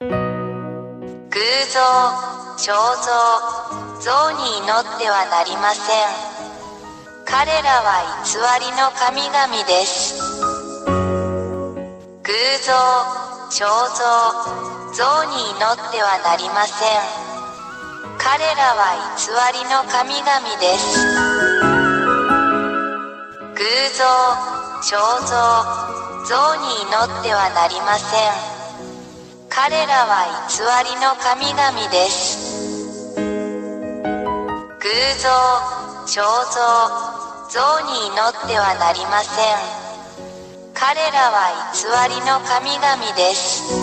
偶像、肖像、像に祈ってはなりません。彼らは偽りの神々です。偶像、肖像、像に祈ってはなりません。彼らは偽りの神々です。偶像、肖像、像に祈ってはなりません。彼らは偽りの神々です。偶像、肖像、像に祈ってはなりません。彼らは偽りの神々です。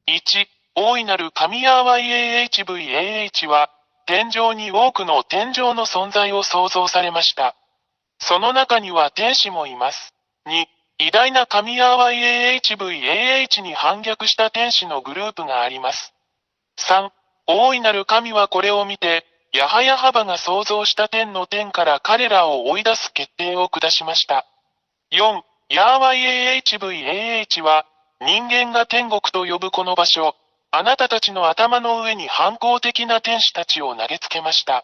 1、大いなる神ヤーワ YAHVAH は、天上に多くの天上の存在を創造されました。その中には天使もいます。2、偉大な神ヤーワ YAHVAH に反逆した天使のグループがあります。3、大いなる神はこれを見て、ヤハヤハバが創造した天の天から彼らを追い出す決定を下しました。4、ヤーワ YAHVAH は、人間が天国と呼ぶこの場所、あなたたちの頭の上に反抗的な天使たちを投げつけました。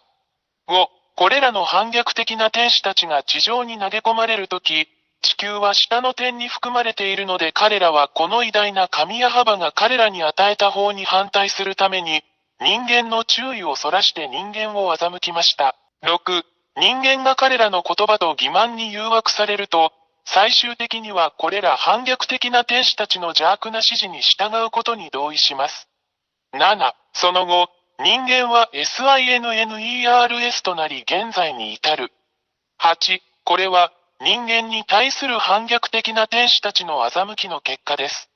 5、これらの反逆的な天使たちが地上に投げ込まれるとき、地球は下の天に含まれているので彼らはこの偉大な神ヤハバが彼らに与えた方に反対するために、人間の注意をそらして人間を欺きました。6、人間が彼らの言葉と欺瞞に誘惑されると、最終的にはこれら反逆的な天使たちの邪悪な指示に従うことに同意します。7、その後、人間は SINNERS となり現在に至る。8、これは人間に対する反逆的な天使たちの欺きの結果です。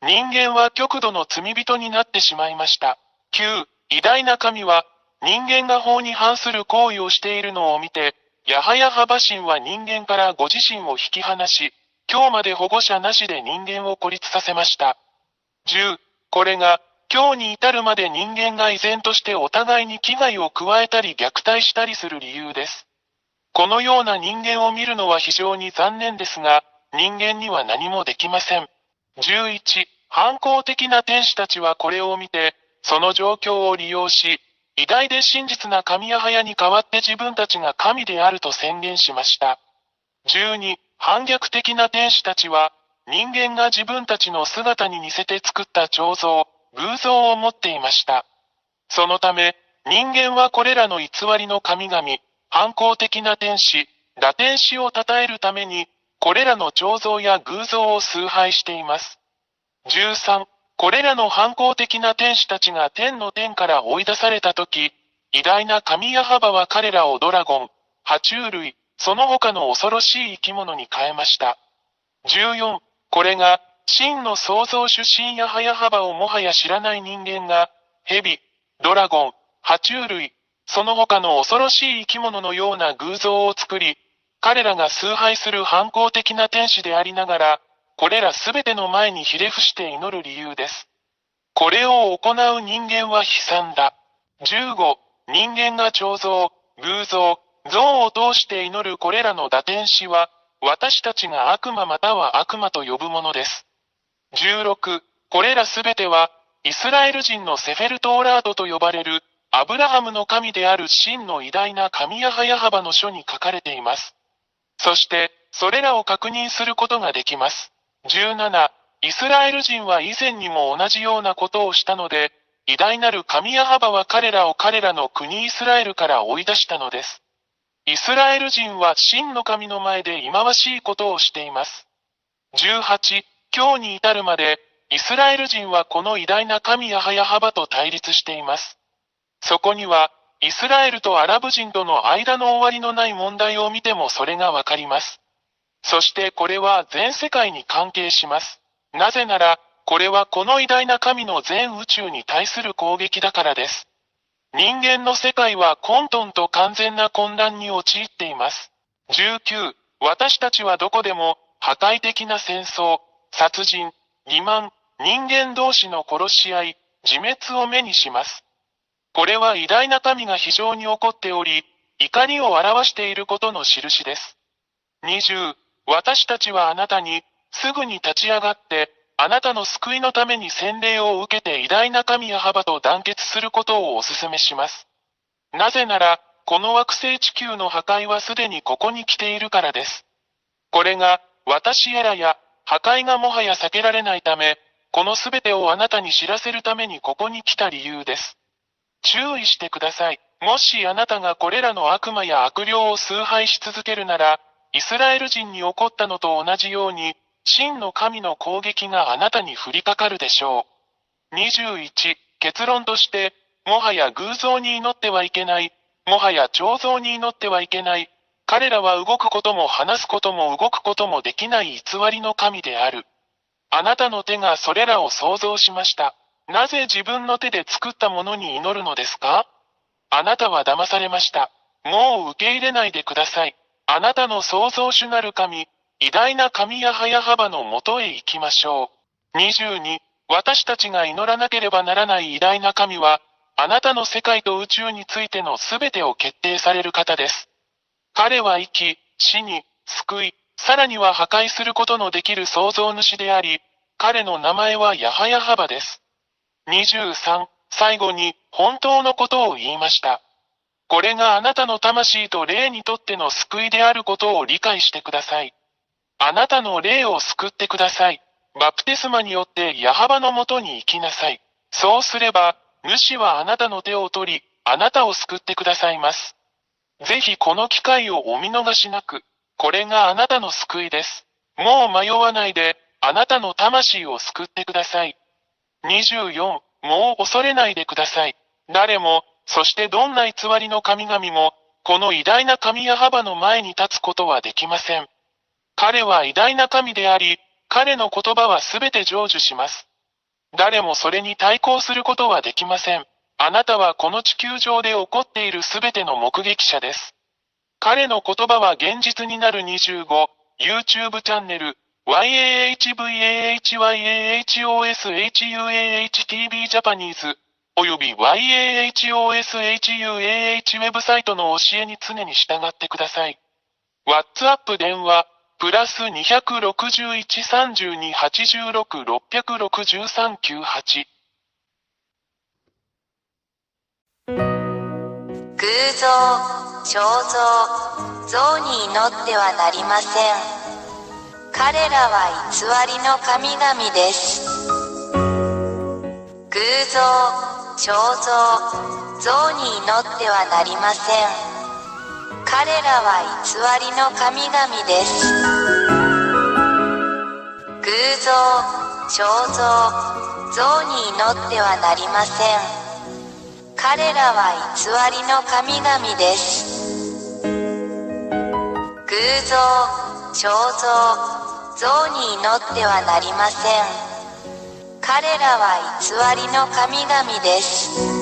人間は極度の罪人になってしまいました。9、偉大な神は人間が法に反する行為をしているのを見て、ヤハヤハバ神は人間からご自身を引き離し、今日まで保護者なしで人間を孤立させました。10、これが、今日に至るまで人間が依然としてお互いに危害を加えたり虐待したりする理由です。このような人間を見るのは非常に残念ですが、人間には何もできません。11、反抗的な天使たちはこれを見て、その状況を利用し、偉大で真実な神ヤハヤに代わって自分たちが神であると宣言しました。12、反逆的な天使たちは、人間が自分たちの姿に似せて作った彫像、偶像を持っていました。そのため、人間はこれらの偽りの神々、反抗的な天使、堕天使を称えるために、これらの彫像や偶像を崇拝しています。13、これらの反抗的な天使たちが天の天から追い出されたとき、偉大な神ヤハバは彼らをドラゴン、爬虫類、その他の恐ろしい生き物に変えました。14、これが、真の創造主神ヤハヤハバをもはや知らない人間が、蛇、ドラゴン、爬虫類、その他の恐ろしい生き物のような偶像を作り、彼らが崇拝する反抗的な天使でありながら、これらすべての前にひれ伏して祈る理由です。これを行う人間は悲惨だ。15、人間が彫像、偶像、像を通して祈るこれらの堕天使は、私たちが悪魔または悪魔と呼ぶものです。16、これらすべては、イスラエル人のセフェルトーラードと呼ばれる、アブラハムの神である真の偉大な神ヤハヤハバの書に書かれています。そして、それらを確認することができます。17、イスラエル人は以前にも同じようなことをしたので、偉大なる神ヤハバは彼らを彼らの国イスラエルから追い出したのです。イスラエル人は真の神の前で忌まわしいことをしています。18、今日に至るまで、イスラエル人はこの偉大な神ヤハヤハバと対立しています。そこには、イスラエルとアラブ人との間の終わりのない問題を見てもそれがわかります。そしてこれは全世界に関係します。なぜなら、これはこの偉大な神の全宇宙に対する攻撃だからです。人間の世界は混沌と完全な混乱に陥っています。19、私たちはどこでも破壊的な戦争、殺人、欺瞞、人間同士の殺し合い、自滅を目にします。これは偉大な神が非常に怒っており、怒りを表していることの印です。20、私たちはあなたに、すぐに立ち上がって、あなたの救いのために洗礼を受けて偉大な神ヤハバと団結することをお勧めします。なぜなら、この惑星地球の破壊はすでにここに来ているからです。これが、私エラや、破壊がもはや避けられないため、このすべてをあなたに知らせるためにここに来た理由です。注意してください。もしあなたがこれらの悪魔や悪霊を崇拝し続けるなら、イスラエル人に起こったのと同じように、真の神の攻撃があなたに降りかかるでしょう。21、結論として、もはや偶像に祈ってはいけない、もはや彫像に祈ってはいけない、彼らは動くことも話すことも動くこともできない偽りの神である。あなたの手がそれらを創造しました。なぜ自分の手で作ったものに祈るのですか？あなたは騙されました。もう受け入れないでください。あなたの創造主なる神、偉大な神ヤハヤハバのもとへ行きましょう。22、私たちが祈らなければならない偉大な神は、あなたの世界と宇宙についてのすべてを決定される方です。彼は生き、死に、救い、さらには破壊することのできる創造主であり、彼の名前はヤハヤハバです。23、最後に、本当のことを言いました。これがあなたの魂と霊にとっての救いであることを理解してください。あなたの霊を救ってください。バプテスマによってヤハバのもとに行きなさい。そうすれば、主はあなたの手を取り、あなたを救ってくださいます。ぜひこの機会をお見逃しなく。これがあなたの救いです。もう迷わないで、あなたの魂を救ってください。24、もう恐れないでください。誰も、そしてどんな偽りの神々も、この偉大な神ヤハバの前に立つことはできません。彼は偉大な神であり、彼の言葉はすべて成就します。誰もそれに対抗することはできません。あなたはこの地球上で起こっているすべての目撃者です。彼の言葉は現実になる25、YouTube チャンネル、YAHVAHYAHOSHUAHTV ジャパニーズ、および YAHOSHUAH ウェブサイトの教えに常に従ってください。WhatsApp 電話、プラス261-32-86-663-98。偶像、彫像、像に祈ってはなりません。彼らは偽りの神々です。偶像、彫像、像に祈ってはなりません。彼らは偽りの神々です。偶像、彫像、像に祈ってはなりません。彼らは偽りの神々です。偶像、彫像、像に祈ってはなりません。彼らは偽りの神々です。